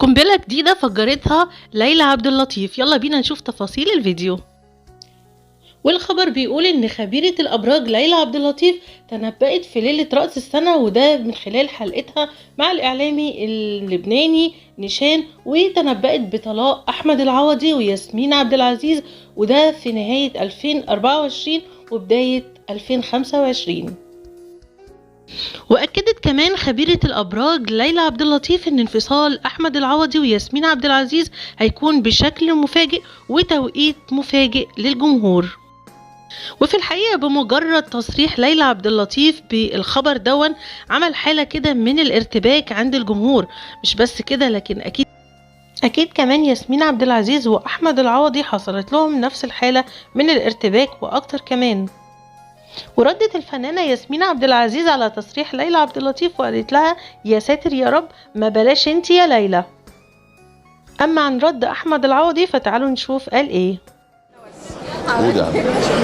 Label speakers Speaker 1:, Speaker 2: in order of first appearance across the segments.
Speaker 1: قنبلة جديدة فجرتها ليلى عبد اللطيف. يلا بينا نشوف تفاصيل الفيديو. والخبر بيقول ان خبيرة الابراج ليلى عبد اللطيف تنبأت في ليلة رأس السنة، وده من خلال حلقتها مع الاعلامي اللبناني نيشان، وتنبأت بطلاق احمد العوضي وياسمين عبد العزيز، وده في نهاية 2024 وبداية 2025. واكدت كمان خبيرة الابراج ليلى عبد اللطيف ان انفصال احمد العوضي وياسمين عبد العزيز هيكون بشكل مفاجئ وتوقيت مفاجئ للجمهور. وفي الحقيقة بمجرد تصريح ليلى عبد اللطيف بالخبر دون عمل حالة كده من الارتباك عند الجمهور. مش بس كده، لكن اكيد كمان ياسمين عبد العزيز واحمد العوضي حصلت لهم نفس الحالة من الارتباك واكتر كمان. وردت الفنانة ياسمين عبد العزيز على تصريح ليلى عبد اللطيف وقالت لها: يا ساتر يا رب، ما بلاش انتي يا ليلى. اما عن رد احمد العوضي فتعالوا نشوف قال ايه.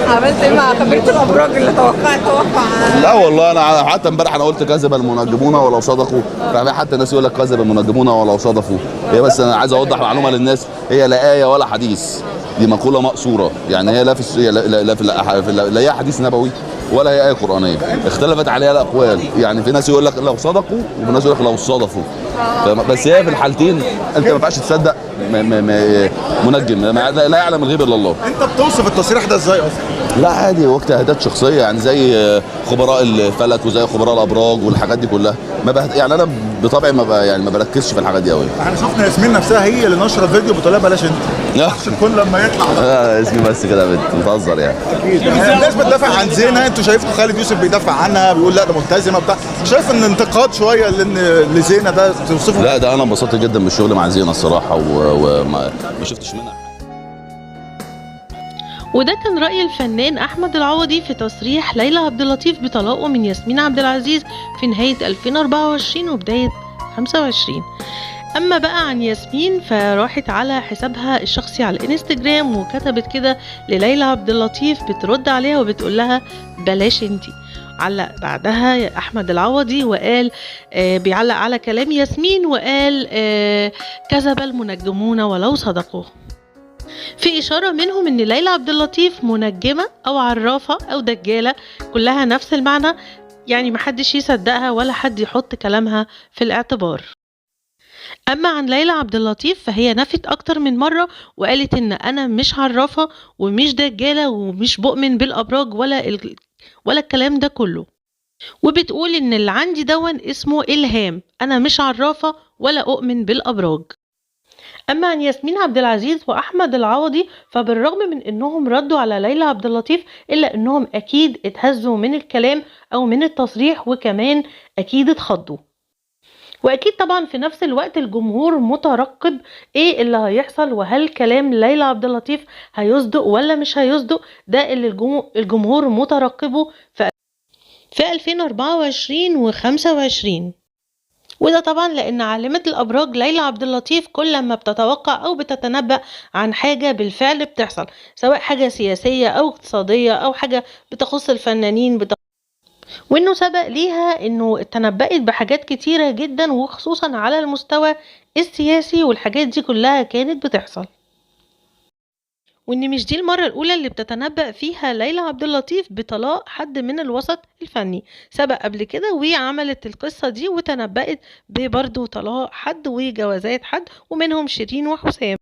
Speaker 2: عملت ايه مع خبيرة الابراج اللي توقع؟
Speaker 3: لا والله انا حتى امبارح انا قلت كذب المنجمون ولو صدقوا، فعلا حتى الناس يقول لك كذب المنجمون ولو صدقوا. هي بس انا عايز اوضح معلومه للناس، هي لا ايه ولا حديث، دي مقوله مقصوره، يعني هي لا هي حديث نبوي ولا هي آية قرآنية، اختلفت عليها الأقوال. يعني في ناس يقول لك لو صدقوا وفي ناس يقول لك لو صدفوا، بس هي في الحالتين أنت ما ينفعش تصدق منجم لا يعلم الغيب إلا الله.
Speaker 4: أنت بتوصف التصريح ده إزاي أصلا؟
Speaker 3: لا عادي، هو اجتهادات شخصية، يعني زي خبراء الفلك وزي خبراء الأبراج والحاجات دي كلها. يعني أنا بطبعي ما بركزش في الحاجات دي قوي.
Speaker 4: احنا شفنا ياسمين نفسها هي اللي نشرت فيديو بتقول لها بلاش أنت عشان كل لما يطلع
Speaker 3: ياسمين بس كده بتهزر يعني.
Speaker 4: أكيد الناس بتدافع عن زينة، أنتوا شايفكم خالد يوسف بيدافع عنها بيقول لا ده ملتزمة بتاع، شايف إن انتقاد شوية لزينة ده توصفه؟
Speaker 3: لا ده أنا انبسطت جدا بالشغل مع زينة الصراحة، وما شفتش منها.
Speaker 1: وده كان رأي الفنان أحمد العوضي في تصريح ليلى عبد اللطيف بطلاقه من ياسمين عبد العزيز في نهاية 2024 وبداية 25. أما بقى عن ياسمين فراحت على حسابها الشخصي على الانستجرام وكتبت كده لليلى عبد اللطيف بترد عليها وبتقول لها بلاش انتي. علق بعدها أحمد العوضي وقال بيعلق على كلام ياسمين وقال كذب المنجمون ولو صدقوا، في إشارة منهم إن ليلى عبد اللطيف منجمة أو عرافة أو دجالة، كلها نفس المعنى، يعني محدش يصدقها ولا حد يحط كلامها في الاعتبار. أما عن ليلى عبد اللطيف فهي نفت أكتر من مرة وقالت إن أنا مش عرافة ومش دجالة ومش بؤمن بالأبراج ولا الكلام ده كله، وبتقول إن اللي عندي دون اسمه إلهام، أنا مش عرافة ولا أؤمن بالأبراج. أما عن ياسمين عبد العزيز وأحمد العوضي فبالرغم من أنهم ردوا على ليلى عبد اللطيف إلا أنهم أكيد اتهزوا من الكلام أو من التصريح، وكمان أكيد اتخضوا. وأكيد طبعا في نفس الوقت الجمهور مترقب إيه اللي هيحصل، وهل كلام ليلى عبد اللطيف هيصدق ولا مش هيصدق. ده اللي الجمهور مترقبه في 2024 و25. وده طبعا لأن عالمة الأبراج ليلى عبد اللطيف كل ما بتتوقع أو بتتنبأ عن حاجة بالفعل بتحصل، سواء حاجة سياسية أو اقتصادية أو حاجة بتخص الفنانين وإنه سبق ليها إنه تنبأت بحاجات كتيرة جدا وخصوصا على المستوى السياسي، والحاجات دي كلها كانت بتحصل. وإن مش دي المرة الأولى اللي بتتنبأ فيها ليلى عبد اللطيف بطلاق حد من الوسط الفني، سبق قبل كده وعملت القصة دي وتنبأت ببرضه طلاق حد وجوازات حد، ومنهم شيرين وحسام.